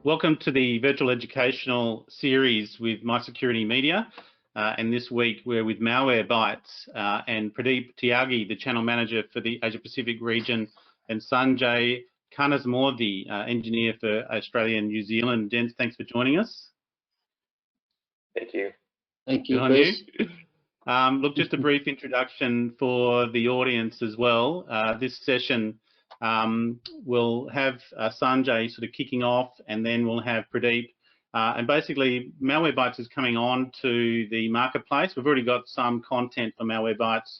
Welcome to the virtual educational series with MySecurity Media. And this week we're with Malwarebytes and Pradeep Tyagi, the channel manager for the Asia Pacific region, and Sanjay, Kanesamoorthy, engineer for Australia and New Zealand. Gents, thanks for joining us. Thank you. Thank you, Good Chris. on you. Look, just a brief introduction for the audience as well. This session we'll have Sanjay sort of kicking off, and then we'll have Pradeep. And basically, Malwarebytes is coming on to the marketplace. We've already got some content for Malwarebytes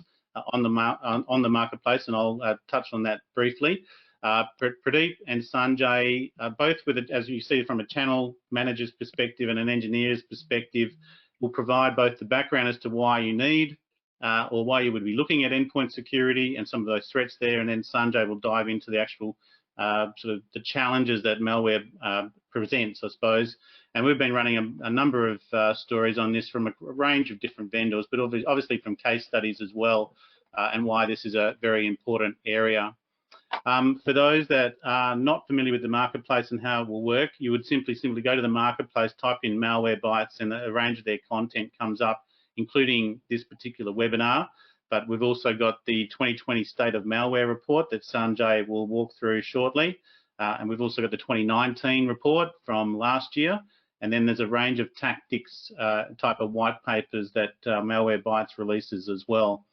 on the marketplace, and I'll touch on that briefly. Pradeep and Sanjay, both with it, as you see from a channel manager's perspective and an engineer's perspective, will provide both the background as to why you need or why you would be looking at endpoint security and some of those threats there, and then Sanjay will dive into the actual sort of the challenges that malware presents, I suppose. And we've been running a number of stories on this from a range of different vendors, but obviously from case studies as well, and why this is a very important area. For those that are not familiar with the marketplace and how it will work, you would simply go to the marketplace, type in Malwarebytes, and a range of their content comes up, including this particular webinar. But we've also got the 2020 State of Malware report that Sanjay will walk through shortly. And we've also got the 2019 report from last year. And then there's a range of tactics type of white papers that Malwarebytes releases as well.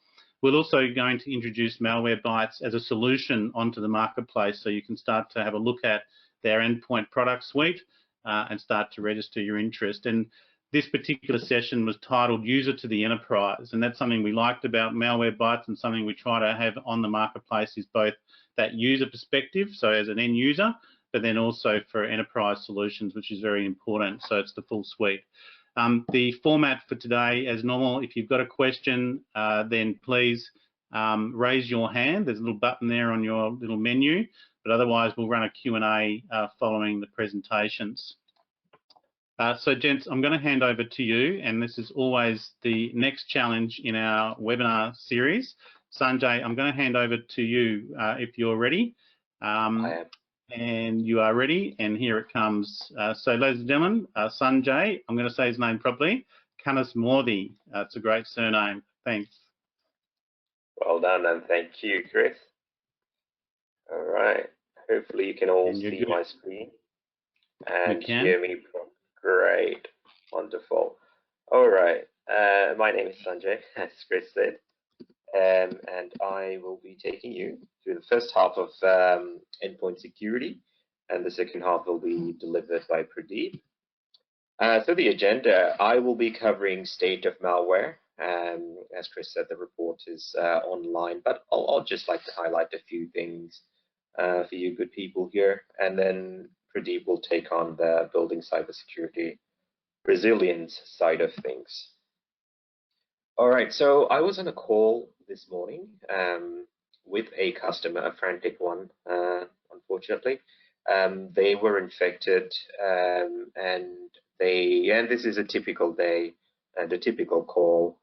We're also going to introduce Malwarebytes as a solution onto the marketplace, so you can start to have a look at their endpoint product suite and start to register your interest. And this particular session was titled User to the Enterprise, and that's something we liked about Malwarebytes, and something we try to have on the marketplace is both that user perspective, so as an end user, but then also for enterprise solutions, which is very important. So it's the full suite. The format for today, as normal, if you've got a question, then please raise your hand. There's a little button there on your little menu, but otherwise we'll run a Q&A following the presentations. So gents, I'm going to hand over to you, and this is always the next challenge in our webinar series. Sanjay, I'm going to hand over to you if you're ready. I am. And you are ready, and here it comes. So ladies and gentlemen, Sanjay, I'm going to say his name properly, Kanesamoorthy. It's a great surname. Thanks. Well done, and thank you, Chris. All right. Hopefully you can all see my screen and hear me. Great. Wonderful. All right. My name is Sanjay, as Chris said, and I will be taking you through the first half of endpoint security, and the second half will be delivered by Pradeep. So the agenda, I will be covering state of malware. As Chris said, the report is online, but I'll just like to highlight a few things for you good people here, and then Pradeep will take on the building cybersecurity resilience side of things. All right, so I was on a call this morning with a customer, a frantic one, unfortunately. They were infected, and this is a typical day and a typical call.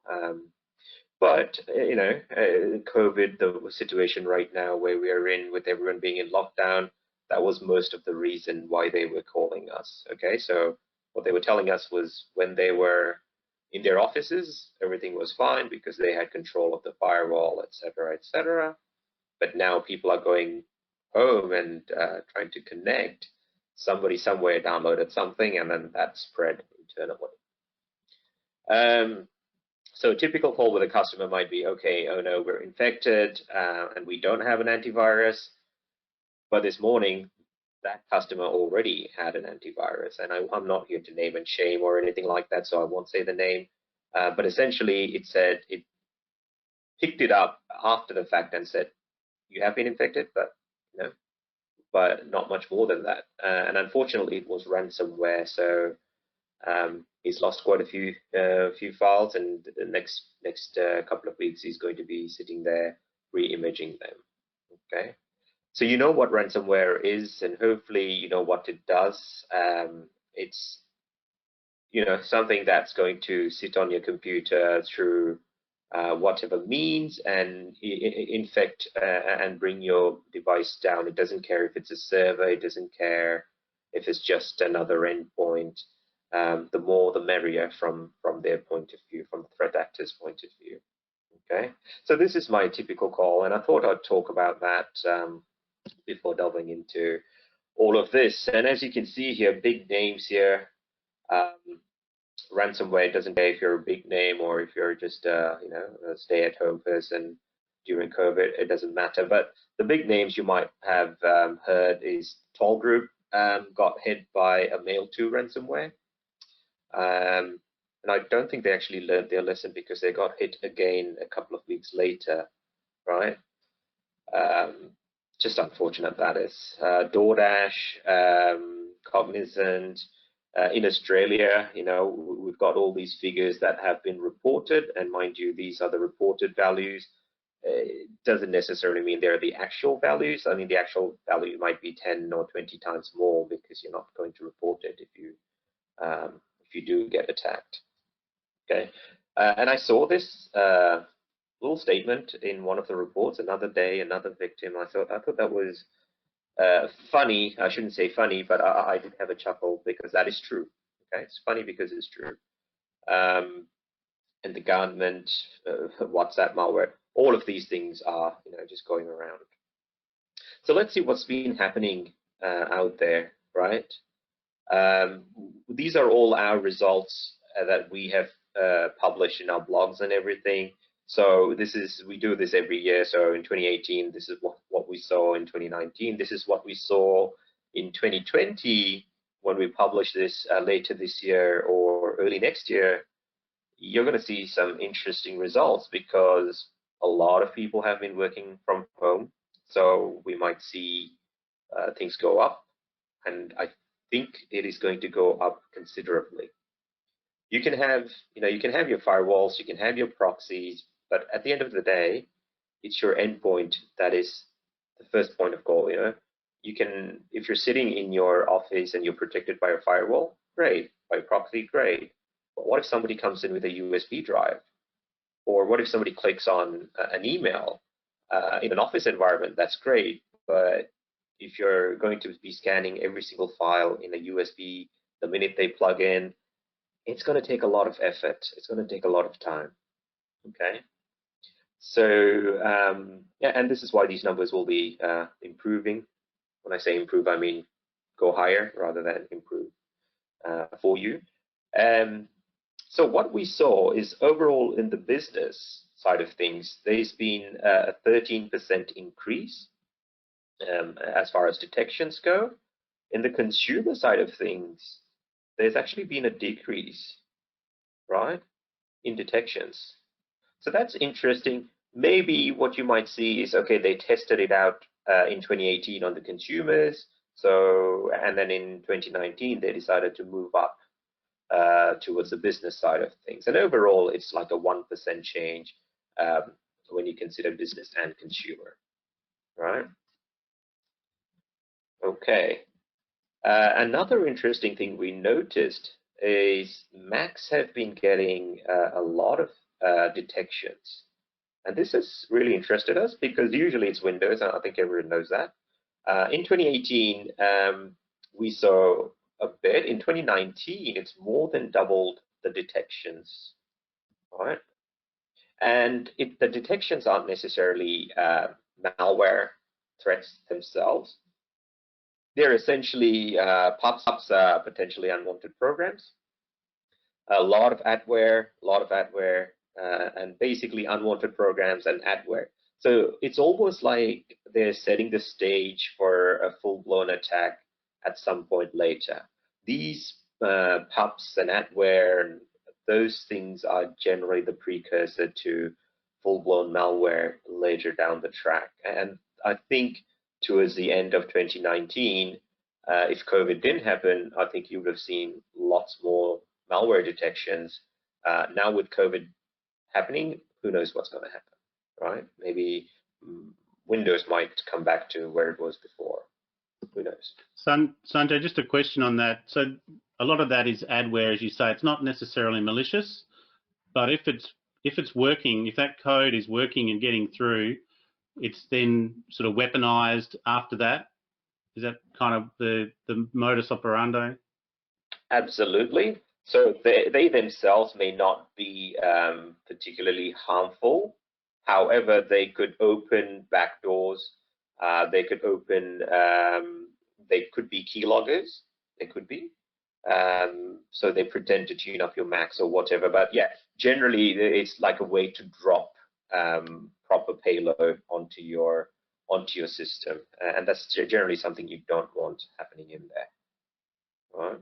But you know, COVID, the situation right now where we are in, with everyone being in lockdown, that was most of the reason why they were calling us. Okay, so what they were telling us was when they were in their offices, everything was fine because they had control of the firewall, etc., etc. But now people are going home and trying to connect. Somebody somewhere downloaded something, and then that spread internally. So a typical call with a customer might be, okay, oh no, we're infected and we don't have an antivirus. But this morning, that customer already had an antivirus, and I'm not here to name and shame or anything like that, so I won't say the name. But essentially, it said it picked it up after the fact and said, "You have been infected, but you know, but not much more than that." And unfortunately, it was ransomware, so he's lost quite a few files, and the next couple of weeks he's going to be sitting there re-imaging them. Okay. So you know what ransomware is, and hopefully you know what it does. It's something that's going to sit on your computer through whatever means and infect and bring your device down. It doesn't care if it's a server. It doesn't care If it's just another endpoint, the more the merrier from their point of view, from the threat actor's point of view. Okay, so this is my typical call, and I thought I'd talk about that before delving into all of this. And as you can see here, big names here. Ransomware doesn't care if you're a big name or if you're just a stay-at-home person during COVID. It doesn't matter. But the big names you might have heard is Toll Group got hit by a Mail2 ransomware. And I don't think they actually learned their lesson because they got hit again a couple of weeks later, right? Just unfortunate, that is. DoorDash, Cognizant, in Australia, we've got all these figures that have been reported, and mind you, these are the reported values. It doesn't necessarily mean they're the actual values. I mean, the actual value might be 10 or 20 times more because you're not going to report it if you do get attacked. Okay, and I saw this little statement in one of the reports. Another day, another victim. I thought that was funny. I shouldn't say funny, but I did have a chuckle because that is true. Okay, it's funny because it's true. And the government, WhatsApp malware, all of these things are just going around. So let's see what's been happening out there, right? These are all our results that we have published in our blogs and everything. So we do this every year. So in 2018, this is what we saw. In 2019, this is what we saw. In 2020, when we publish this later this year or early next year, you're going to see some interesting results because a lot of people have been working from home. So we might see things go up, and I think it is going to go up considerably. You can have your firewalls, you can have your proxies, but at the end of the day, it's your endpoint that is the first point of call. If you're sitting in your office and you're protected by a firewall, great. By proxy, great. But what if somebody comes in with a USB drive? Or what if somebody clicks on an email in an office environment? That's great. But if you're going to be scanning every single file in a USB the minute they plug in, it's going to take a lot of effort. It's going to take a lot of time. Okay. So yeah, and this is why these numbers will be improving. When I say improve, I mean go higher rather than improve for you. So what we saw is overall in the business side of things, there's been a 13% increase as far as detections go. In the consumer side of things, there's actually been a decrease, right, in detections. So that's interesting. Maybe what you might see is, okay, they tested it out in 2018 on the consumers. So, and then in 2019, they decided to move up towards the business side of things. And overall, it's like a 1% change when you consider business and consumer, right? Okay. Another interesting thing we noticed is Macs have been getting a lot of detections. And this has really interested us because usually it's Windows, and I think everyone knows that. In 2018, we saw a bit. In 2019, it's more than doubled the detections, all right? And the detections aren't necessarily malware threats themselves. They're essentially pops-ups, potentially unwanted programs, a lot of adware, and basically unwanted programs and adware. So it's almost like they're setting the stage for a full-blown attack at some point later. These pups and adware, those things are generally the precursor to full-blown malware later down the track. And I think towards the end of 2019, if COVID didn't happen, I think you would have seen lots more malware detections. Now with COVID happening, who knows what's going to happen, right? Maybe Windows might come back to where it was before. Who knows? Sanjay, just a question on that. So a lot of that is adware, as you say. It's not necessarily malicious, but if it's working, if that code is working and getting through, it's then sort of weaponized after that. Is that kind of the modus operandi? Absolutely. So they themselves may not be particularly harmful. However, they could open backdoors. They could open. They could be keyloggers. They could be. So they pretend to tune up your Macs or whatever. But yeah, generally it's like a way to drop proper payload onto your system, and that's generally something you don't want happening in there. Right.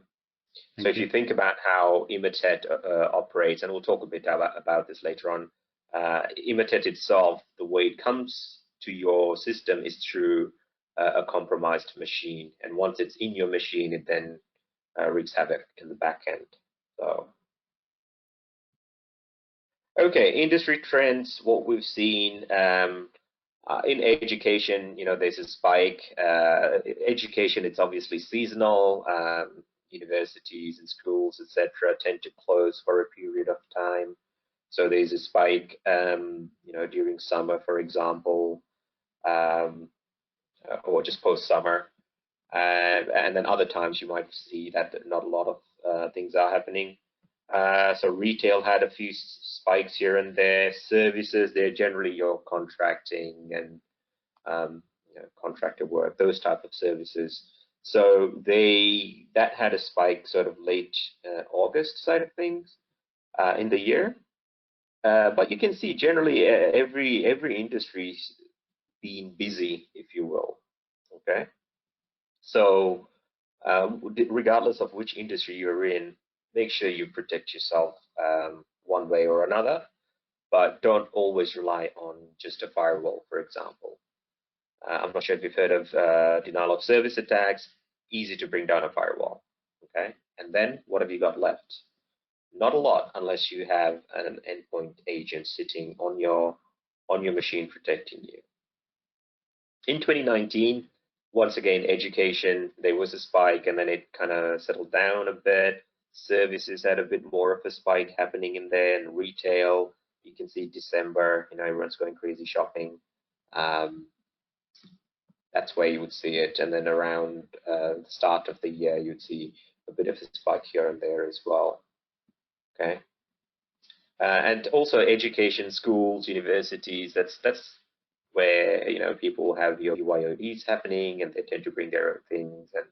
So if you think about how Imitet operates, and we'll talk a bit about this later on, Imitet itself, the way it comes to your system is through a compromised machine. And once it's in your machine, it then wreaks havoc in the back end. So, okay, industry trends, what we've seen in education, there's a spike. Education, it's obviously seasonal. Universities and schools, etc., tend to close for a period of time. So there's a spike, during summer, for example, or just post-summer. And then other times you might see that not a lot of things are happening. So retail had a few spikes here and there. Services, they're generally your contracting and contractor work, those type of services. So that had a spike sort of late August side of things in the year. But you can see generally every industry's been busy, if you will. Okay. So regardless of which industry you're in, make sure you protect yourself one way or another, but don't always rely on just a firewall, for example. I'm not sure if you've heard of denial of service attacks. Easy to bring down a firewall, okay? And then what have you got left? Not a lot, unless you have an endpoint agent sitting on your machine protecting you. In 2019, once again, education, there was a spike, and then it kind of settled down a bit. Services had a bit more of a spike happening in there, and retail, you can see December, everyone's going crazy shopping. That's where you would see it. And then around the start of the year, you'd see a bit of a spike here and there as well. Okay. And also education, schools, universities, that's where, people have your BYODs happening, and they tend to bring their own things, and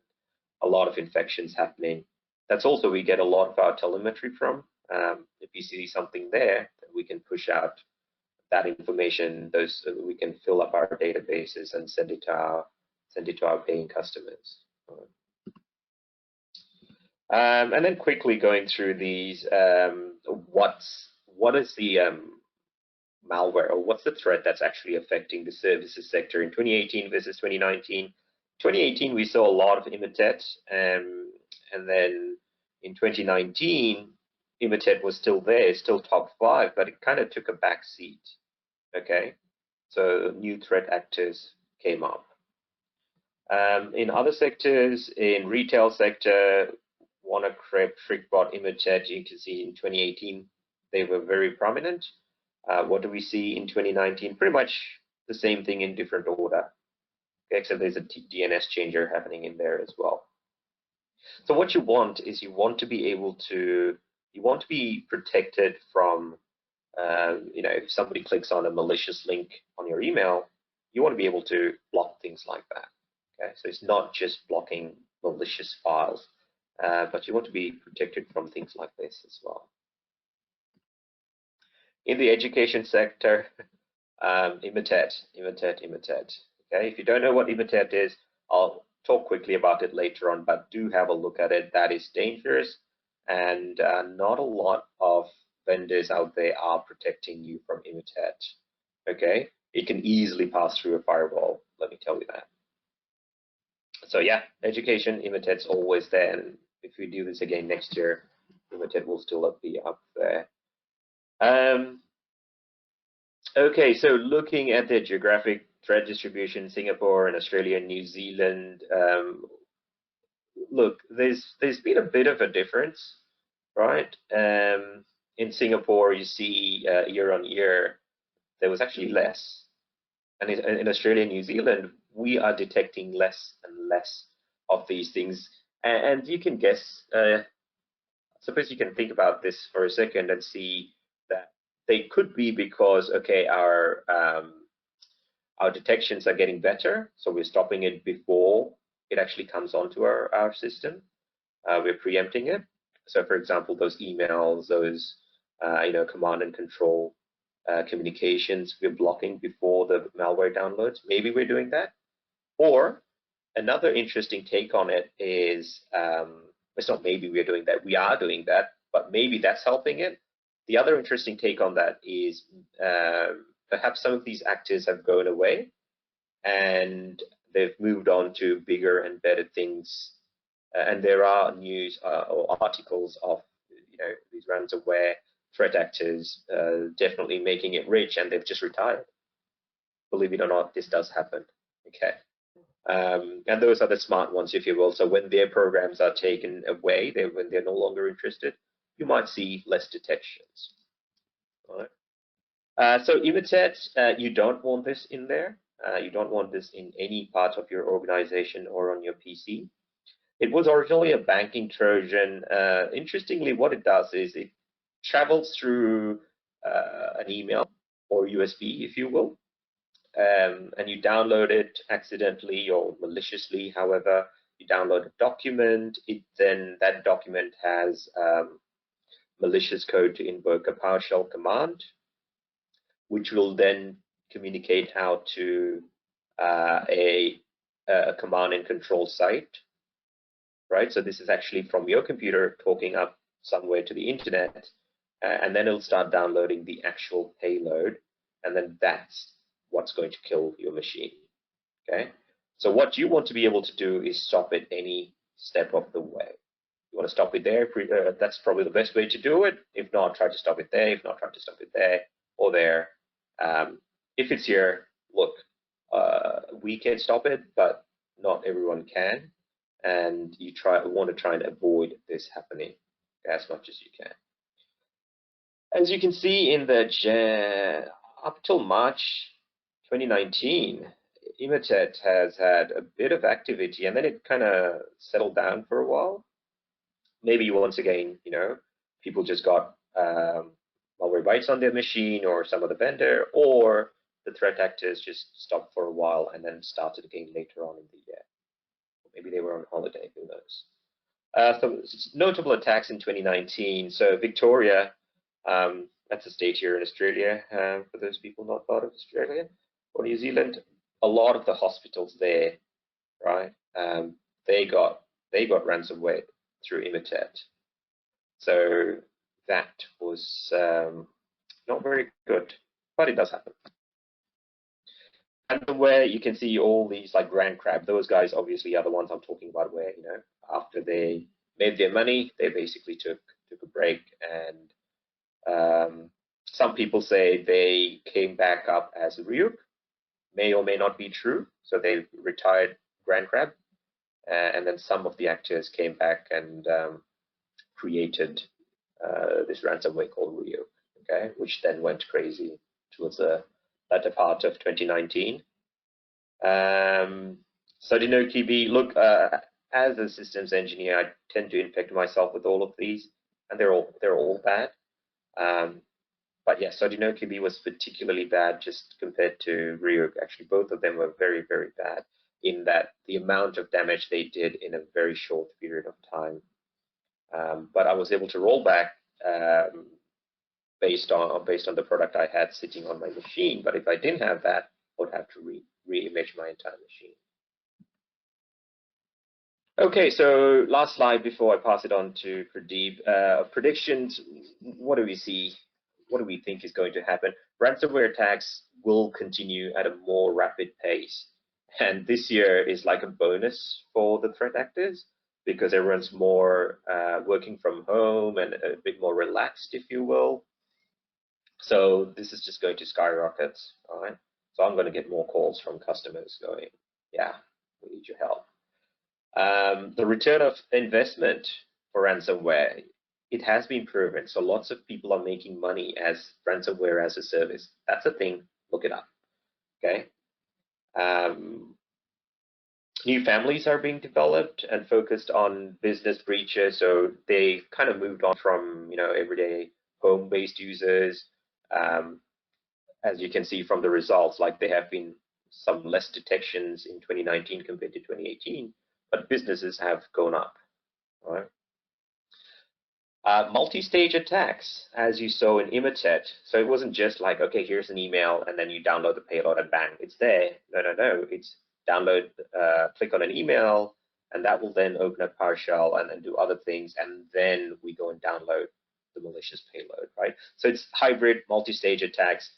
a lot of infections happening. That's also we get a lot of our telemetry from. If you see something there, we can push out that information. We can fill up our databases and send it to our paying customers. And then quickly going through these, what is the malware, or what's the threat that's actually affecting the services sector in 2018 versus 2019? 2018 we saw a lot of Imitet, and then in 2019 Imitet was still there, still top 5, but it kind of took a back seat. Okay, so new threat actors came up. In other sectors, in retail sector, WannaCrypt, TrickBot, Imitet, you can see in 2018 they were very prominent. What do we see in 2019? Pretty much the same thing in different order. Okay, except there's a DNS changer happening in there as well. So what you want is you want to be protected from if somebody clicks on a malicious link on your email, you want to be able to block things like that. Okay, so it's not just blocking malicious files, but you want to be protected from things like this as well. In the education sector, Imitet. Okay, if you don't know what Imitet is, I'll talk quickly about it later on, but do have a look at it. That is dangerous, and not a lot of vendors out there are protecting you from Imitet. Okay, it can easily pass through a firewall, let me tell you that. So yeah, education, Imitet's always there, and if we do this again next year, Imitet will still be up there. Okay, so looking at the geographic threat distribution, Singapore and Australia and New Zealand, look, there's been a bit of a difference, right? In Singapore, you see year on year, there was actually less. And in Australia and New Zealand, we are detecting less and less of these things. And you can guess, suppose you can think about this for a second and see that they could be because, okay, our detections are getting better, so we're stopping it before it actually comes onto our system. We're preempting it. So, for example, those emails, those command and control communications, we're blocking before the malware downloads. Maybe we're doing that. Or another interesting take on it is, it's not maybe we're doing that, we are doing that, but maybe that's helping it. The other interesting take on that is perhaps some of these actors have gone away and they've moved on to bigger and better things. And there are news or articles of these ransomware threat actors definitely making it rich, and they've just retired. Believe it or not, this does happen. Okay. And those are the smart ones, if you will. So when their programs are taken away, when they're no longer interested, you might see less detections. All right. So Imitet, you don't want this in there. You don't want this in any part of your organization or on your PC. It was originally a banking Trojan. Interestingly, what it does is it travels through an email or USB, if you will, and you download it accidentally or maliciously. However, you download a document. Then that document has malicious code to invoke a PowerShell command, which will then communicate out to a command and control site. Right, so this is actually from your computer talking up somewhere to the internet, and then it'll start downloading the actual payload, and then that's what's going to kill your machine. Okay, so what you want to be able to do is stop it any step of the way. You want to stop it there. That's probably the best way to do it. If not, try to stop it there. If not, try to stop it there or there. If it's here, look, we can stop it, but not everyone can. And you want to try and avoid this happening as much as you can. As you can see in the up till March 2019, Imitet has had a bit of activity, and then it kind of settled down for a while. Maybe once again, people just got Malwarebytes on their machine or some other vendor, or the threat actors just stopped for a while and then started again later on in the year. Maybe they were on holiday, who knows. So notable attacks in 2019. So Victoria, that's a state here in Australia, for those people not part of Australia or New Zealand. A lot of the hospitals there, right, they got ransomware through Imitet. So that was not very good, but it does happen. And where you can see all these like Grand Crab, those guys obviously are the ones I'm talking about, where after they made their money, they basically took a break, and some people say they came back up as a Ryuk. May or may not be true. So they retired Grand Crab, and then some of the actors came back and created this ransomware called Ryuk, okay, which then went crazy towards the latter part of 2019. Sodinokibi, look, as a systems engineer, I tend to infect myself with all of these, and they're all bad. But yeah, Sodinokibi was particularly bad just compared to Ryuk. Actually, both of them were very, very bad in that the amount of damage they did in a very short period of time. But I was able to roll back based on the product I had sitting on my machine. But if I didn't have that, I would have to re-image my entire machine. Okay, so last slide before I pass it on to Pradeep. Predictions, what do we see? What do we think is going to happen? Ransomware attacks will continue at a more rapid pace. And this year is like a bonus for the threat actors because everyone's more working from home and a bit more relaxed, if you will. So this is just going to skyrocket, all right? So I'm going to get more calls from customers going, yeah, we need your help. The return of investment for ransomware, it has been proven. So lots of people are making money as ransomware as a service. That's a thing. Look it up. Okay. New families are being developed and focused on business breaches. So they kind of moved on from everyday home-based users. As you can see from the results, like there have been some less detections in 2019 compared to 2018, but businesses have gone up. All right. Multi-stage attacks, as you saw in Imitet. So it wasn't just like, okay, here's an email and then you download the payload and bang, it's there. No. It's download, click on an email, and that will then open up PowerShell and then do other things, and then we go and download the malicious payload, right? So it's hybrid multi-stage attacks.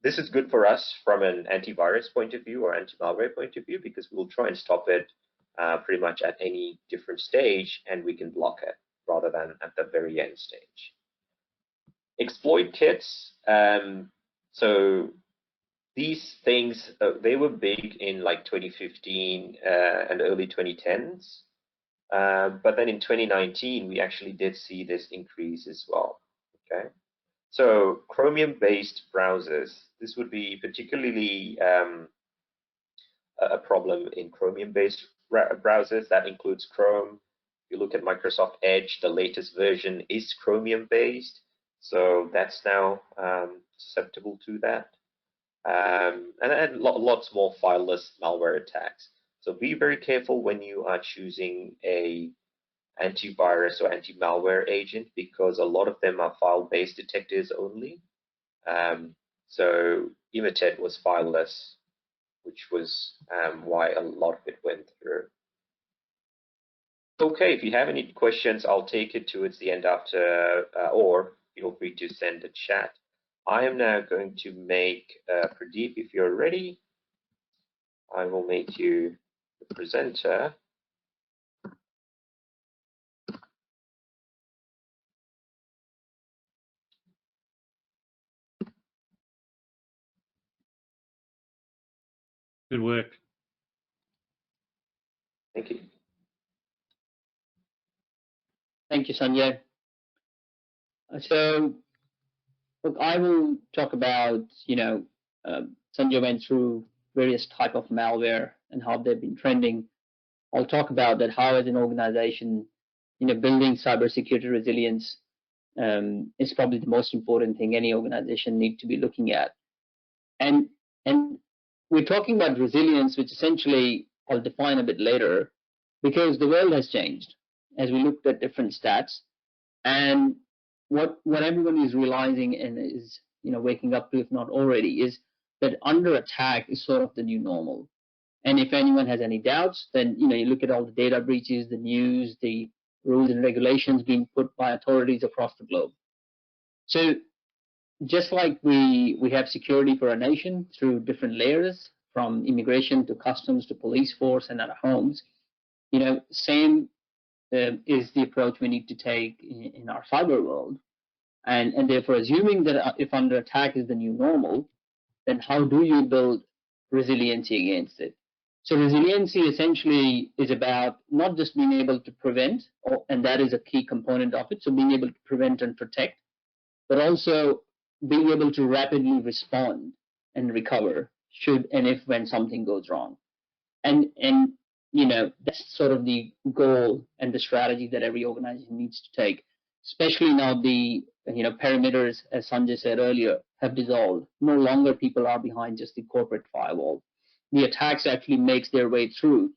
This is good for us from an antivirus point of view or anti-malware point of view, because we'll try and stop it pretty much at any different stage, and we can block it rather than at the very end stage. Exploit kits. So these things, they were big in like 2015 and early 2010s. But then in 2019, we actually did see this increase as well. Okay. So Chromium-based browsers, this would be particularly a problem in Chromium-based browsers. That includes Chrome. If you look at Microsoft Edge, the latest version is Chromium-based. So that's now susceptible to that. And then lots more fileless malware attacks. So be very careful when you are choosing a antivirus or anti-malware agent, because a lot of them are file-based detectors only. So Imitet was fileless, which was why a lot of it went through. Okay, if you have any questions, I'll take it towards the end after, or feel free to send a chat. I am now going to make Pradeep, if you're ready, I will make you the presenter. Good work. Thank you. Thank you, Sanjay. So, look, I will talk about, Sanjay went through various type of malware and how they've been trending. I'll talk about that how as an organization, building cybersecurity resilience is probably the most important thing any organization needs to be looking at. And we're talking about resilience, which essentially I'll define a bit later, because the world has changed as we looked at different stats. And what everyone is realizing and is waking up to, if not already, is that under attack is sort of the new normal. And if anyone has any doubts, then you look at all the data breaches, the news, the rules and regulations being put by authorities across the globe. So just like we have security for our nation through different layers, from immigration to customs to police force and our homes, same is the approach we need to take in our cyber world. And therefore, assuming that if under attack is the new normal, then how do you build resiliency against it? So resiliency essentially is about not just being able to prevent, and that is a key component of it, so being able to prevent and protect, but also being able to rapidly respond and recover should and if when something goes wrong. And that's sort of the goal and the strategy that every organization needs to take, especially now the perimeters, as Sanjay said earlier, have dissolved. No longer people are behind just the corporate firewall. The attacks actually makes their way through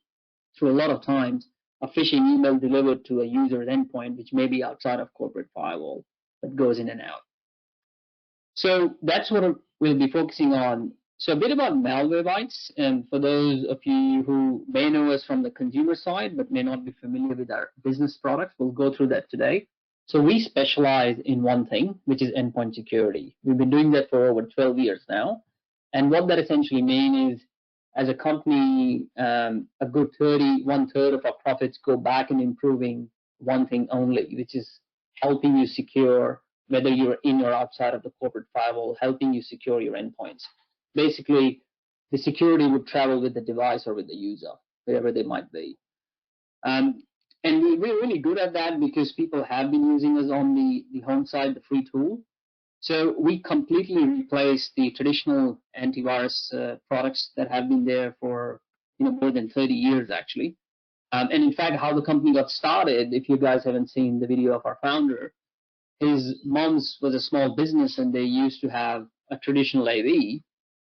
a lot of times a phishing email delivered to a user's endpoint, which may be outside of corporate firewall, but goes in and out. So that's what we'll be focusing on. So a bit about Malwarebytes, and for those of you who may know us from the consumer side but may not be familiar with our business products, we'll go through that today. So we specialize in one thing, which is endpoint security. We've been doing that for over 12 years now. And what that essentially means is, as a company, a good 1/3 of our profits go back in improving one thing only, which is helping you secure, whether you're in or outside of the corporate firewall, helping you secure your endpoints. Basically, the security would travel with the device or with the user, wherever they might be. And we're really good at that because people have been using us on the home side, the free tool. So we completely replaced the traditional antivirus products that have been there for more than 30 years actually. And in fact, how the company got started, if you guys haven't seen the video of our founder, his mom's was a small business and they used to have a traditional AV,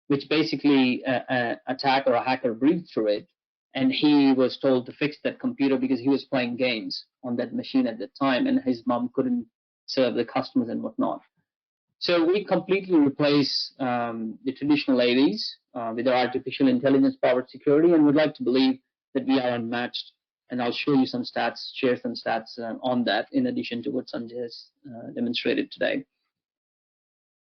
which basically an attacker or a hacker breached through it. And he was told to fix that computer because he was playing games on that machine at the time and his mom couldn't serve the customers and whatnot. So we completely replace the traditional AVs with our artificial intelligence powered security and would like to believe that we are unmatched. And I'll show you some stats, share some stats on that in addition to what Sanjay has demonstrated today.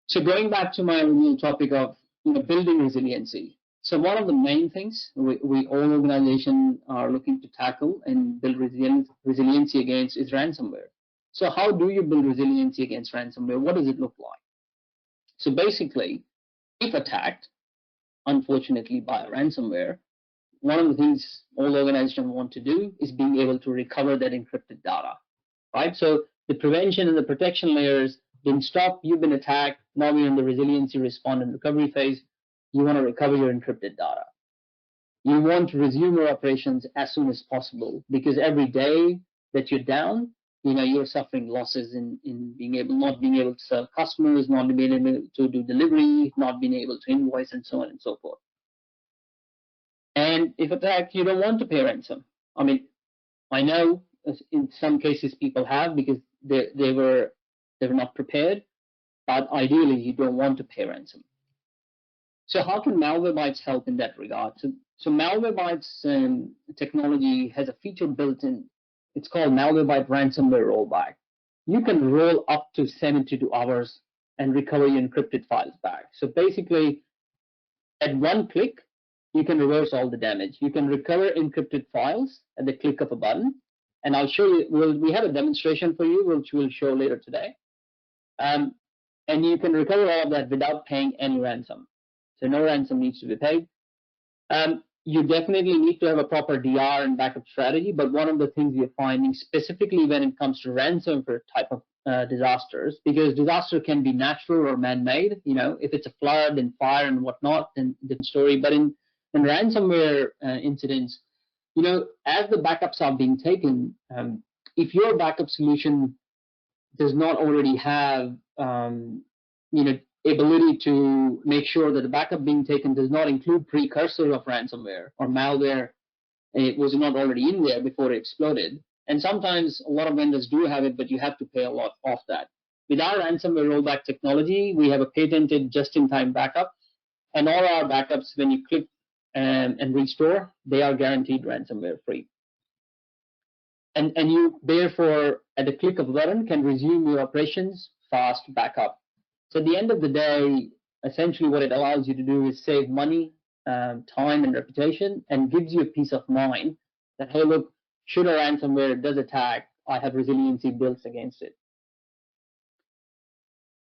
So going back to my original topic of building resiliency. So one of the main things we all organizations are looking to tackle and build resiliency against is ransomware. So how do you build resiliency against ransomware? What does it look like? So basically, if attacked, unfortunately by a ransomware, one of the things all organizations want to do is being able to recover that encrypted data, right? So the prevention and the protection layers didn't stop. You've been attacked. Now we're in the resiliency, respond, and recovery phase. You want to recover your encrypted data. You want to resume your operations as soon as possible because every day that you're down, you're suffering losses in not being able to serve customers, not being able to do delivery, not being able to invoice, and so on and so forth. And if attacked, you don't want to pay ransom. I mean, I know in some cases people have because they were not prepared, but ideally you don't want to pay ransom. So how can Malwarebytes help in that regard? So Malwarebytes technology has a feature built in. It's called Malwarebytes ransomware rollback. You can roll up to 72 hours and recover your encrypted files back. So basically, at one click, you can reverse all the damage. You can recover encrypted files at the click of a button. And I'll show you, we have a demonstration for you, which we'll show later today. And you can recover all of that without paying any ransom. So no ransom needs to be paid. You definitely need to have a proper DR and backup strategy, but one of the things we are finding specifically when it comes to ransomware type of disasters, because disaster can be natural or man-made, if it's a flood and fire and whatnot, then different story. But in ransomware incidents, as the backups are being taken, if your backup solution does not already have, ability to make sure that the backup being taken does not include precursor of ransomware or malware, it was not already in there before it exploded. And sometimes a lot of vendors do have it, but you have to pay a lot off that. With our ransomware rollback technology, we have a patented just-in-time backup, and all our backups, when you click and restore, they are guaranteed ransomware free. And you therefore, at the click of a button, can resume your operations fast backup. So at the end of the day, essentially what it allows you to do is save money, time, and reputation, and gives you a peace of mind that, hey, look, should a ransomware does attack, I have resiliency built against it.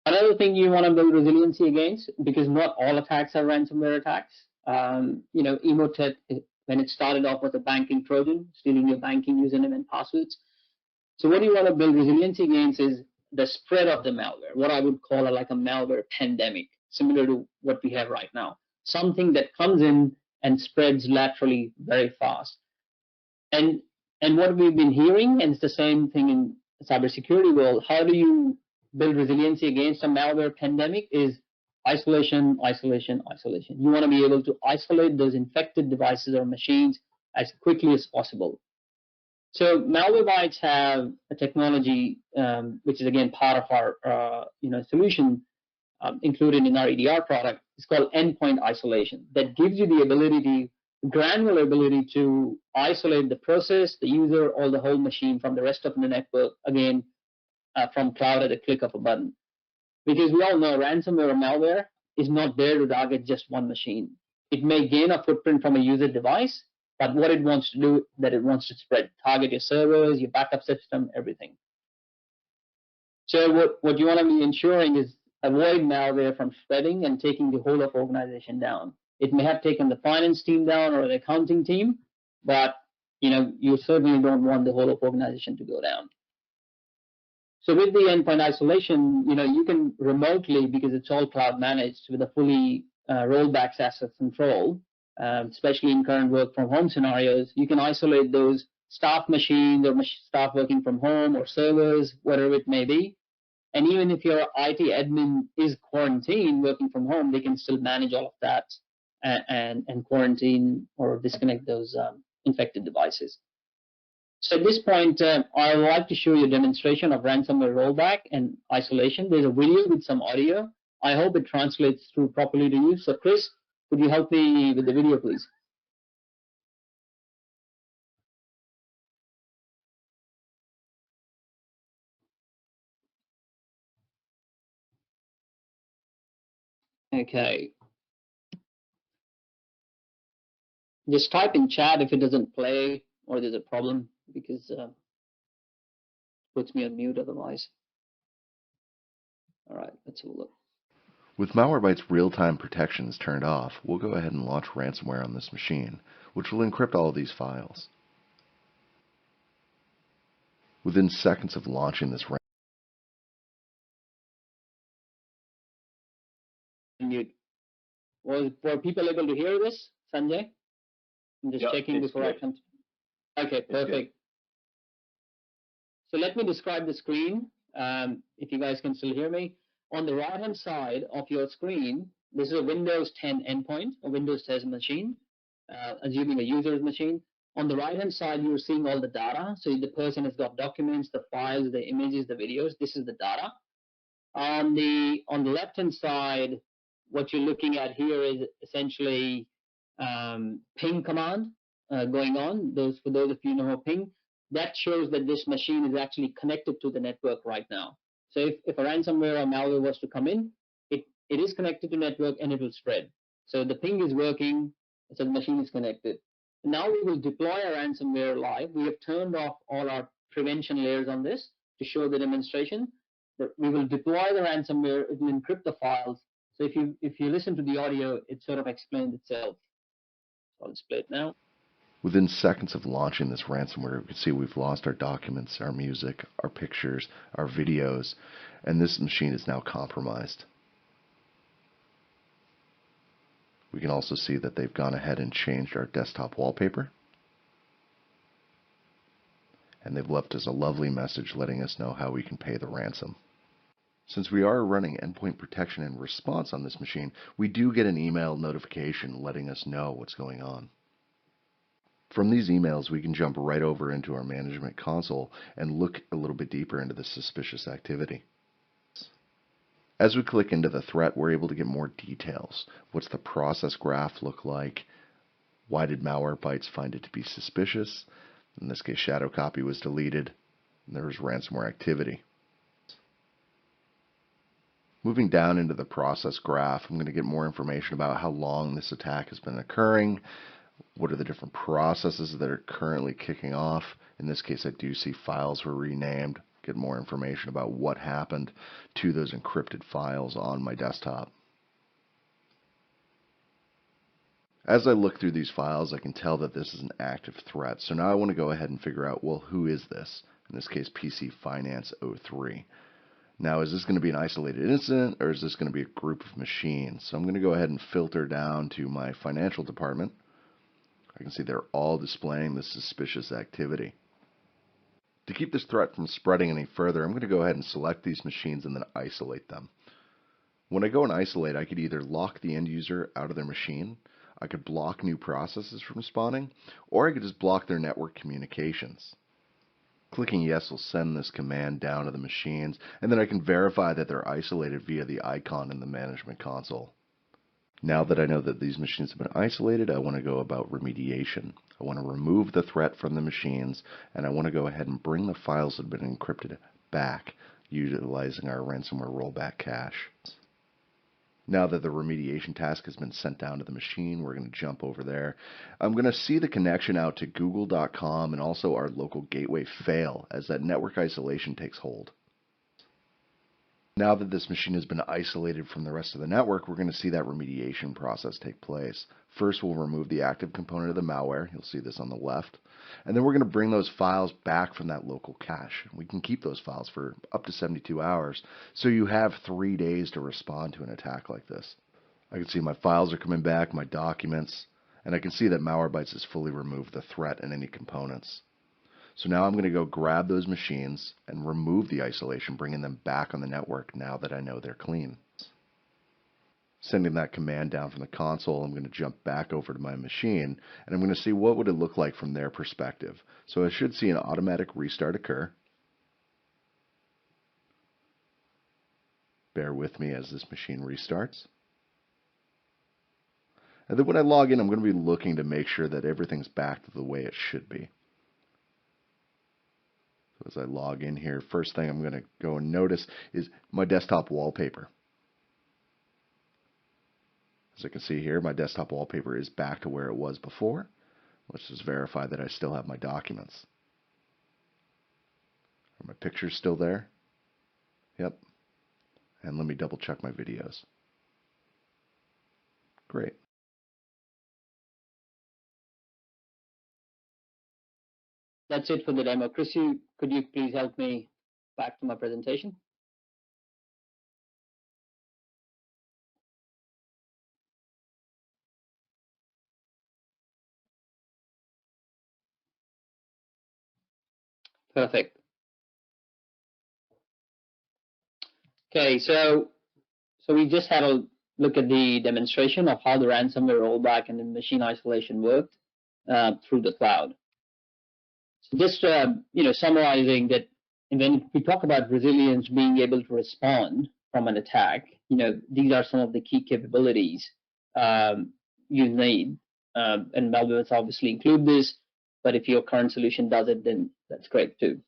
Another thing you want to build resiliency against, because not all attacks are ransomware attacks. Emotet, when it started off with a banking Trojan, stealing your banking username and passwords. So what you want to build resiliency against is the spread of the malware, what I would call like a malware pandemic, similar to what we have right now. Something that comes in and spreads laterally very fast. And what we've been hearing, and it's the same thing in the cybersecurity world, how do you build resiliency against a malware pandemic is isolation, isolation, isolation. You want to be able to isolate those infected devices or machines as quickly as possible. So Malwarebytes have a technology which is again part of our solution included in our EDR product. It's called Endpoint isolation that gives you the ability, granular ability to isolate the process, the user, or the whole machine from the rest of the network, again from cloud at a click of a button. Because we all know ransomware or malware is not there to target just one machine. It may gain a footprint from a user device, but what it wants to do, that it wants to spread, target your servers, your backup system, everything. So what you want to be ensuring is avoid malware from spreading and taking the whole of organization down. It may have taken the finance team down or the accounting team, but you certainly don't want the whole of organization to go down. So with the endpoint isolation, you can remotely, because it's all cloud managed with a fully rollback access control, especially in current work from home scenarios, you can isolate those staff machines or staff working from home or servers, whatever it may be. And even if your IT admin is quarantined working from home, they can still manage all of that and quarantine or disconnect those infected devices. So at this point, I would like to show you a demonstration of ransomware rollback and isolation. There's a video with some audio. I hope it translates through properly to you. So Chris, could you help me with the video, please? Okay. Just type in chat if it doesn't play or there's a problem, because it puts me on mute otherwise. All right, let's have a look. With Malwarebytes real-time protections turned off, we'll go ahead and launch ransomware on this machine, which will encrypt all of these files. Within seconds of launching this Were people able to hear this, Sanjay? I'm just checking before I come. Okay, perfect. So let me describe the screen, if you guys can still hear me. On the right-hand side of your screen, this is a Windows 10 endpoint, a Windows 10 machine, assuming a user's machine. On the right-hand side, you're seeing all the data. So the person has got documents, the files, the images, the videos. This is the data. On the left-hand side, what you're looking at here is essentially ping command going on. For those of you who know ping, that shows that this machine is actually connected to the network right now. So if a ransomware or malware was to come in, it is connected to network and it will spread. So the ping is working, so the machine is connected. Now we will deploy our ransomware live. We have turned off all our prevention layers on this to show the demonstration. We will deploy the ransomware. It will encrypt the files. So if you listen to the audio, it sort of explains itself. So I'll display it now. Within seconds of launching this ransomware, we can see we've lost our documents, our music, our pictures, our videos, and this machine is now compromised. We can also see that they've gone ahead and changed our desktop wallpaper. And they've left us a lovely message letting us know how we can pay the ransom. Since we are running endpoint protection and response on this machine, we do get an email notification letting us know what's going on. From these emails, we can jump right over into our management console and look a little bit deeper into the suspicious activity. As we click into the threat, we're able to get more details. What's the process graph look like? Why did Malwarebytes find it to be suspicious? In this case, shadow copy was deleted, and there was ransomware activity. Moving down into the process graph, I'm going to get more information about how long this attack has been occurring. What are the different processes that are currently kicking off? In this case, I do see files were renamed. Get more information about what happened to those encrypted files on my desktop. As I look through these files, I can tell that this is an active threat. So now I want to go ahead and figure out, well, who is this? In this case, PC Finance 03. Now, is this going to be an isolated incident, or is this going to be a group of machines? So I'm going to go ahead and filter down to my financial department. I can see they're all displaying this suspicious activity. To keep this threat from spreading any further, I'm going to go ahead and select these machines and then isolate them. When I go and isolate, I could either lock the end user out of their machine, I could block new processes from spawning, or I could just block their network communications. Clicking yes will send this command down to the machines, and then I can verify that they're isolated via the icon in the management console. Now that I know that these machines have been isolated, I want to go about remediation. I want to remove the threat from the machines, and I want to go ahead and bring the files that have been encrypted back, utilizing our ransomware rollback cache. Now that the remediation task has been sent down to the machine, we're going to jump over there. I'm going to see the connection out to google.com and also our local gateway fail as that network isolation takes hold. Now that this machine has been isolated from the rest of the network, we're going to see that remediation process take place. First, we'll remove the active component of the malware. You'll see this on the left. And then we're going to bring those files back from that local cache. We can keep those files for up to 72 hours. So you have 3 days to respond to an attack like this. I can see my files are coming back, my documents, and I can see that Malwarebytes has fully removed the threat and any components. So now I'm going to go grab those machines and remove the isolation, bringing them back on the network now that I know they're clean. Sending that command down from the console, I'm going to jump back over to my machine, and I'm going to see what would it look like from their perspective. So I should see an automatic restart occur. Bear with me as this machine restarts. And then when I log in, I'm going to be looking to make sure that everything's back to the way it should be. So as I log in here, first thing I'm going to go and notice is my desktop wallpaper. As I can see here, my desktop wallpaper is back to where it was before. Let's just verify that I still have my documents. Are my pictures still there? Yep. And let me double check my videos. Great. That's it for the demo. Chris, could you please help me back to my presentation? Perfect. Okay, so we just had a look at the demonstration of how the ransomware rollback and the machine isolation worked through the cloud. So just summarizing that, and then we talk about resilience, being able to respond from an attack. These are some of the key capabilities you need, and Malwarebytes obviously include this. But if your current solution does it, then that's great too.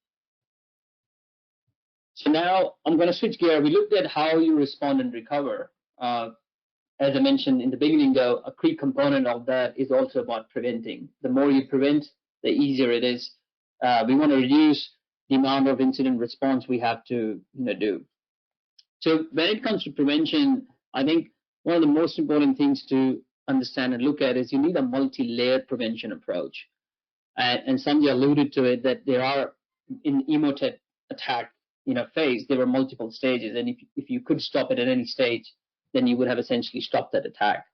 So now I'm going to switch gear. We looked at how you respond and recover. As I mentioned in the beginning, though, a key component of that is also about preventing. The more you prevent, the easier it is. We want to reduce the amount of incident response we have to do. So when it comes to prevention, I think one of the most important things to understand and look at is you need a multi-layered prevention approach. And Sanjay alluded to it, that there are, in Emotet attack phase, there were multiple stages, and if you could stop it at any stage, then you would have essentially stopped that attack.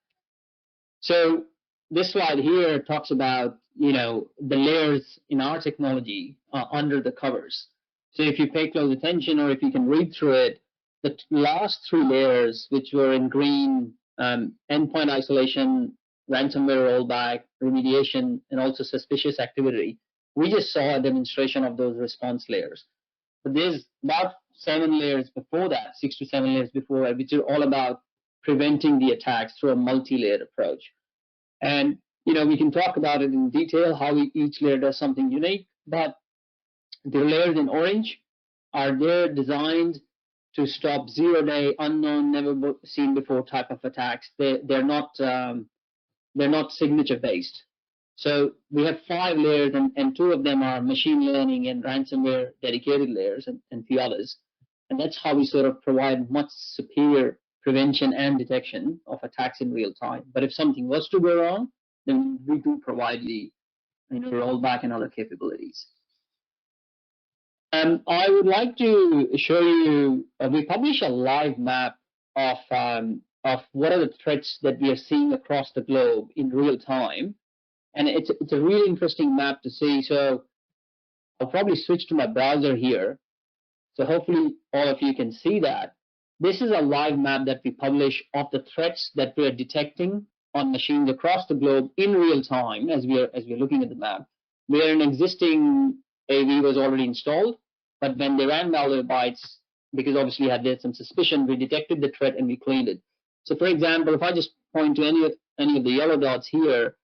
So this slide here talks about the layers in our technology under the covers. So if you pay close attention, or if you can read through it, the last 3 layers, which were in green, endpoint isolation, ransomware rollback, remediation, and also suspicious activity, we just saw a demonstration of those response layers. But there's about 7 layers before that, 6 to 7 layers before that, which are all about preventing the attacks through a multi-layered approach. And we can talk about it in detail, how each layer does something unique, but the layers in orange are there designed to stop zero-day, unknown, never seen before type of attacks. They're not signature-based. So we have 5 layers, and 2 of them are machine learning and ransomware dedicated layers, and a few others. And that's how we sort of provide much superior prevention and detection of attacks in real time. But if something was to go wrong, then we do provide the rollback and other capabilities. I would like to show you, we publish a live map of what are the threats that we are seeing across the globe in real time. And it's a really interesting map to see. So I'll probably switch to my browser here. So hopefully all of you can see that. This is a live map that we publish of the threats that we are detecting on machines across the globe in real time as we are looking at the map. Where an existing AV was already installed, but when they ran Malwarebytes, because obviously had some suspicion, we detected the threat and we cleaned it. So for example, if I just point to any of the yellow dots here,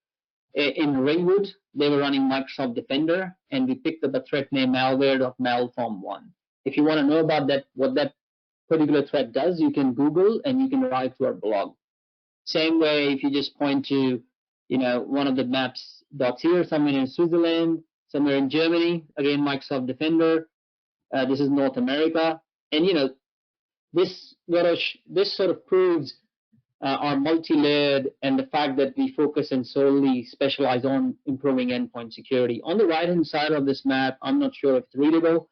in Ringwood, they were running Microsoft Defender, and we picked up a threat named malware.malform1. If you want to know about that, what that particular threat does, you can Google and you can arrive to our blog. Same way, if you just point to, one of the maps dots here, somewhere in Switzerland, somewhere in Germany, again, Microsoft Defender. This is North America. And, this sort of proves our multi-layered and the fact that we focus and solely specialize on improving endpoint security. On the right-hand side of this map, I'm not sure if it's readable,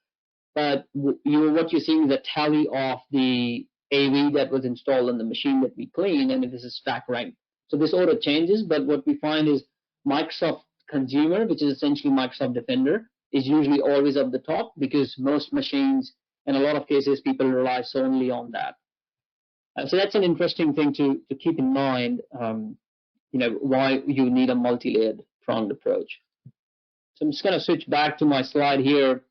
but what you're seeing is a tally of the AV that was installed on the machine that we clean, and this is stack ranked. So this order changes, but what we find is Microsoft Consumer, which is essentially Microsoft Defender, is usually always at the top because most machines, in a lot of cases, people rely solely on that. So that's an interesting thing to keep in mind, why you need a multi-layered pronged approach. So I'm just going to switch back to my slide here.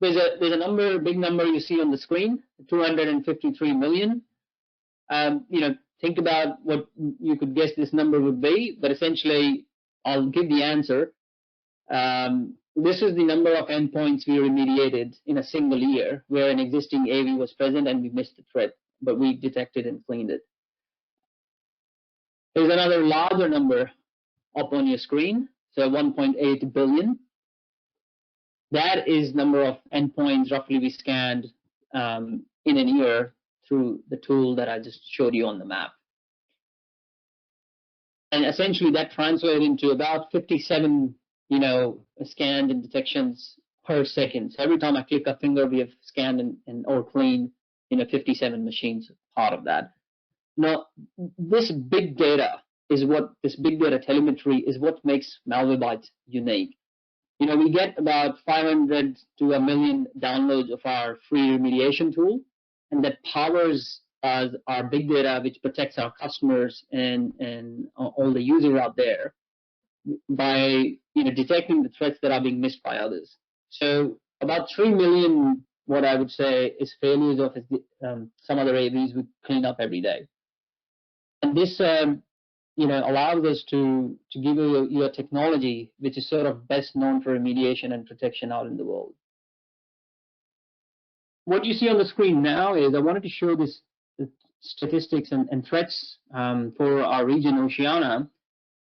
There's a big number you see on the screen, 253 million. Think about what you could guess this number would be, but essentially I'll give the answer. This is the number of endpoints we remediated in a single year where an existing AV was present and we missed the threat, but we detected and cleaned it. There's another larger number up on your screen, so 1.8 billion. That is number of endpoints roughly we scanned in a year through the tool that I just showed you on the map. And essentially that translates into about 57 scanned and detections per second. So every time I click a finger, we have scanned or cleaned 57 machines, part of that. Now, this big data telemetry is what makes Malwarebytes unique. We get about 500 to 1 million downloads of our free remediation tool, and that powers our big data, which protects our customers and all the users out there by detecting the threats that are being missed by others. So about 3 million, what I would say, is failures of some other AVs we clean up every day. And this allows us to give you a technology which is sort of best known for remediation and protection out in the world. What you see on the screen now is I wanted to show this statistics and threats for our region, Oceania.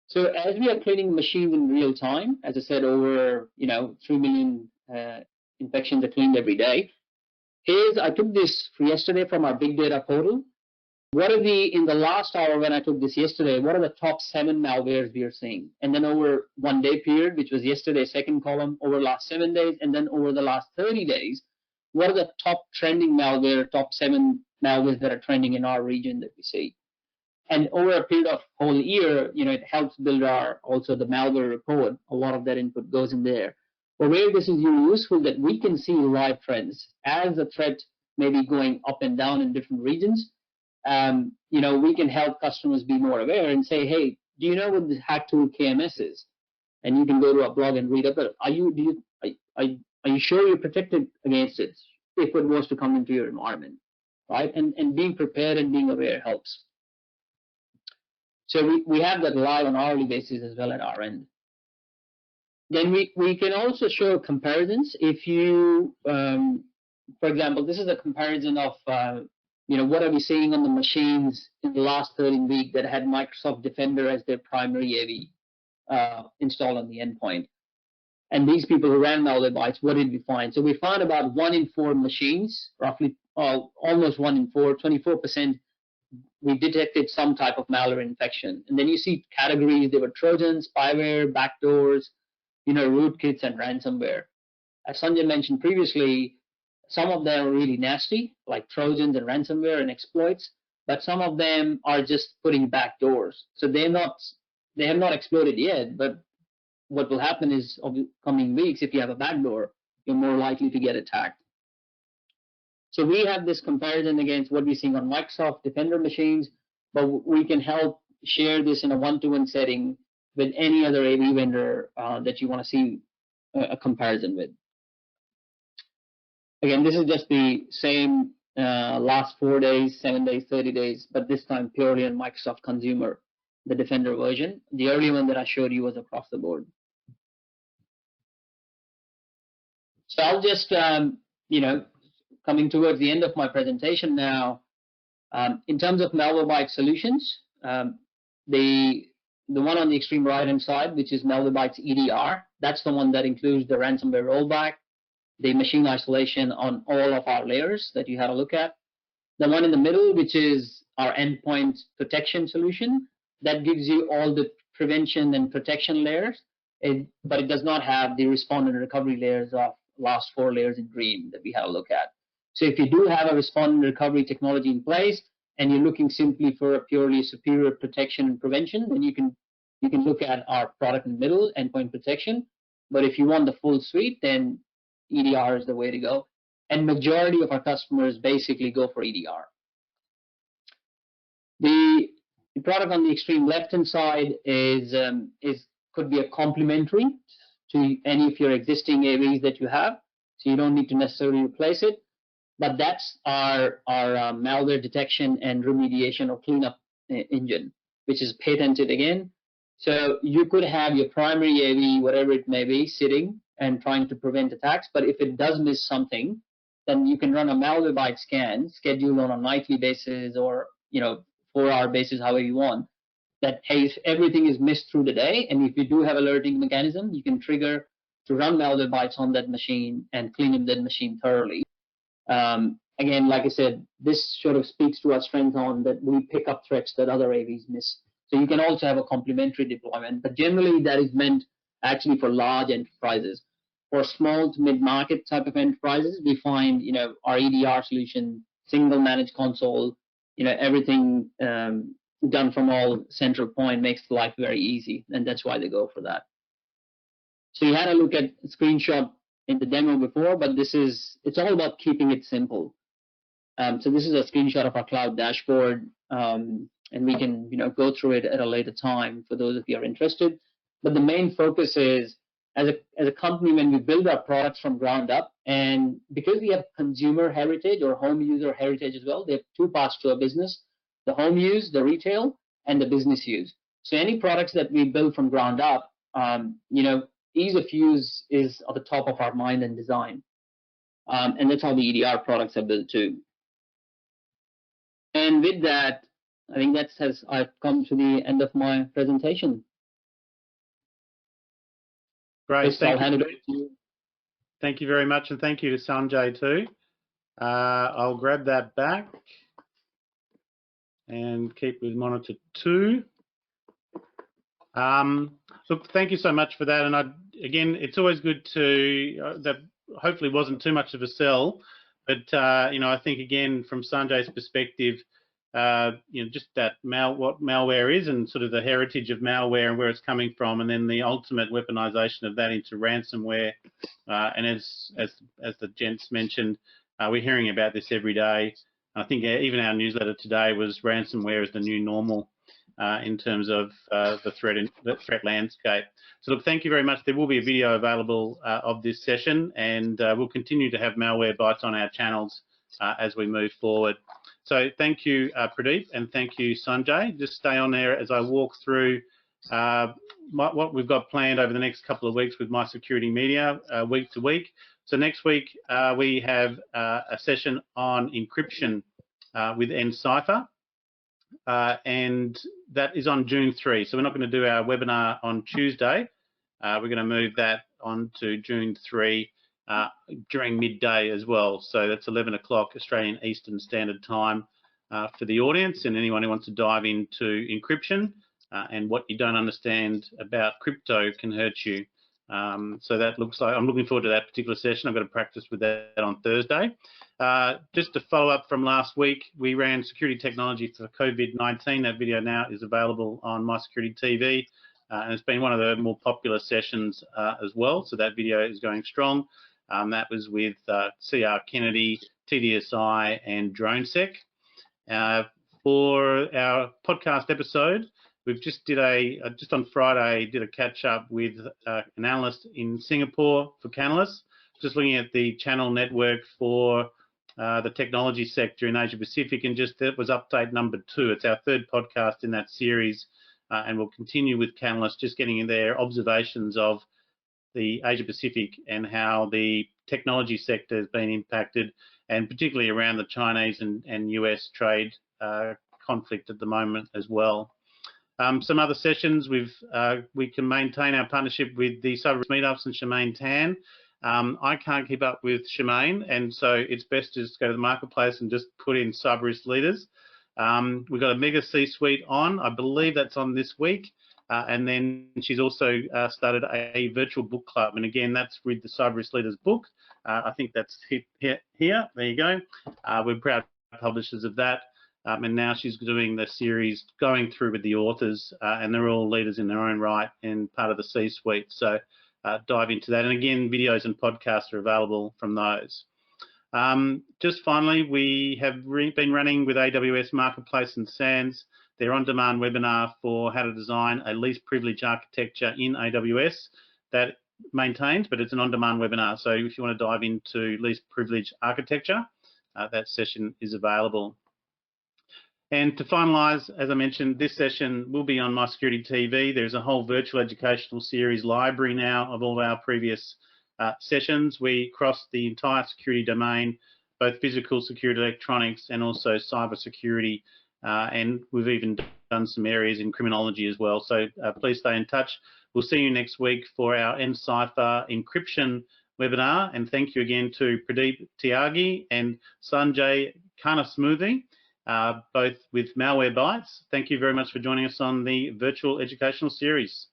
So as we are cleaning machines in real time, as I said, over 3 million infections are cleaned every day. I took this yesterday from our big data portal. In the last hour when I took this yesterday, what are the top 7 malwares we are seeing? And then over 1 day period, which was yesterday, second column, over the last 7 days, and then over the last 30 days, what are the top trending malware, top 7 malwares that are trending in our region that we see? And over a period of whole year, it helps build also the malware report. A lot of that input goes in there. But where this is useful that we can see live trends as the threat may be going up and down in different regions. We can help customers be more aware and say, hey, do you know what the hack tool KMS is? And you can go to our blog and read about it. Are you sure you're protected against it if it was to come into your environment, right? And being prepared and being aware helps. So we have that live on an hourly basis as well at our end. Then we can also show comparisons. If you, for example, this is a comparison of what are we seeing on the machines in the last 13 weeks that had Microsoft Defender as their primary AV installed on the endpoint. And these people who ran Malwarebytes, what did we find? So we found about 1 in 4 machines, roughly almost 1 in 4, 24%, we detected some type of malware infection. And then you see categories. There were Trojans, spyware, backdoors, rootkits, and ransomware. As Sanjay mentioned previously, some of them are really nasty, like Trojans and ransomware and exploits, but some of them are just putting backdoors. So they have not exploded yet, but what will happen is over the coming weeks, if you have a backdoor, you're more likely to get attacked. So we have this comparison against what we're seeing on Microsoft Defender machines, but we can help share this in a one-to-one setting with any other AV vendor that you want to see a comparison with. Again, this is just the same last 4 days, 7 days, 30 days, but this time purely on Microsoft Consumer, the Defender version. The early one that I showed you was across the board. So I'll just, coming towards the end of my presentation now, in terms of Malwarebytes Solutions, the one on the extreme right-hand side, which is Malwarebytes EDR, that's the one that includes the ransomware rollback, the machine isolation on all of our layers that you had a look at. The one in the middle, which is our endpoint protection solution, that gives you all the prevention and protection layers, but it does not have the respond and recovery layers of last 4 layers in green that we had a look at. So if you do have a respond and recovery technology in place, and you're looking simply for a purely superior protection and prevention, then you can look at our product in the middle, endpoint protection. But if you want the full suite, then EDR is the way to go. And majority of our customers basically go for EDR. The product on the extreme left-hand side could be a complementary to any of your existing AVs that you have, so you don't need to necessarily replace it. But that's our malware detection and remediation or cleanup engine, which is patented again. So you could have your primary AV, whatever it may be, sitting and trying to prevent attacks. But if it does miss something, then you can run a Malwarebytes scan scheduled on a nightly basis or 4-hour basis, however you want. That hey, if everything is missed through the day, and if you do have alerting mechanism, you can trigger to run Malwarebytes on that machine and clean up that machine thoroughly. Again, like I said, this sort of speaks to our strength on that we pick up threats that other AVs miss. So you can also have a complementary deployment, but generally that is meant actually for large enterprises. For small to mid-market type of enterprises, we find our EDR solution, single managed console, everything done from all central point makes life very easy, and that's why they go for that. So you had a look at a screenshot in the demo before, but it's all about keeping it simple. So this is a screenshot of our cloud dashboard, and we can go through it at a later time for those of you who are interested. But the main focus is as a company, when we build our products from ground up, and because we have consumer heritage or home user heritage as well, there are 2 parts to our business: the home use, the retail, and the business use. So any products that we build from ground up, ease of use is at the top of our mind and design. And that's how the EDR products are built too. And with that, I think I've come to the end of my presentation. Great. I'll hand it over to you. Thank you very much, and thank you to Sanjay too. I'll grab that back and keep with monitor 2. Look, thank you so much for that. And again, it's always good to that. Hopefully, wasn't too much of a sell, but I think again from Sanjay's perspective, just that what malware is and sort of the heritage of malware and where it's coming from, and then the ultimate weaponization of that into ransomware. And as the gents mentioned, we're hearing about this every day. I think even our newsletter today was ransomware is the new normal in terms of the threat landscape. So look, thank you very much. There will be a video available of this session, and we'll continue to have Malwarebytes on our channels as we move forward. So thank you, Pradeep, and thank you, Sanjay. Just stay on there as I walk through what we've got planned over the next couple of weeks with MySecurity Media, week to week. So next week, we have a session on encryption with Encipher, and that is on June 3. So we're not going to do our webinar on Tuesday. We're going to move that on to June 3 during midday as well. So that's 11 o'clock Australian Eastern Standard Time for the audience and anyone who wants to dive into encryption and what you don't understand about crypto can hurt you. So that looks like I'm looking forward to that particular session. I've got to practice with that on Thursday. Just to follow up from last week, we ran security technology for COVID-19. That video now is available on MySecurity TV, and it's been one of the more popular sessions as well. So that video is going strong. That was with CR Kennedy, TDSI, and DroneSec. For our podcast episode, we've just just on Friday did a catch up with an analyst in Singapore for Canalys, just looking at the channel network for the technology sector in Asia Pacific, and just that was update number 2. It's our 3rd podcast in that series, and we'll continue with Canalys, just getting in their observations of the Asia Pacific and how the technology sector has been impacted, and particularly around the Chinese and US trade conflict at the moment as well. Some other sessions, we can maintain our partnership with the Cyber Meetups and Shemaine Tan. I can't keep up with Shemaine, and so it's best to just go to the marketplace and just put in cyber risk leaders. We've got a mega C-suite on. I believe that's on this week. And then she's also started a virtual book club. And again, that's with the Cyber Risk Leaders book. I think that's here. There you go. We're proud publishers of that. And now she's doing the series going through with the authors, and they're all leaders in their own right and part of the C-suite. So dive into that. And again, videos and podcasts are available from those. Just finally, we have been running with AWS Marketplace and SANS their on-demand webinar for how to design a least privilege architecture in AWS. That maintains, but it's an on-demand webinar. So if you want to dive into least privilege architecture, that session is available. And to finalise, as I mentioned, this session will be on MySecurity TV. There's a whole virtual educational series library now of all of our previous sessions. We cross the entire security domain, both physical security, electronics, and also cyber security. And we've even done some areas in criminology as well. So please stay in touch. We'll see you next week for our Encipher encryption webinar. And thank you again to Pradeep Tyagi and Sanjay Kanesamoorthy, both with Malwarebytes. Thank you very much for joining us on the virtual educational series.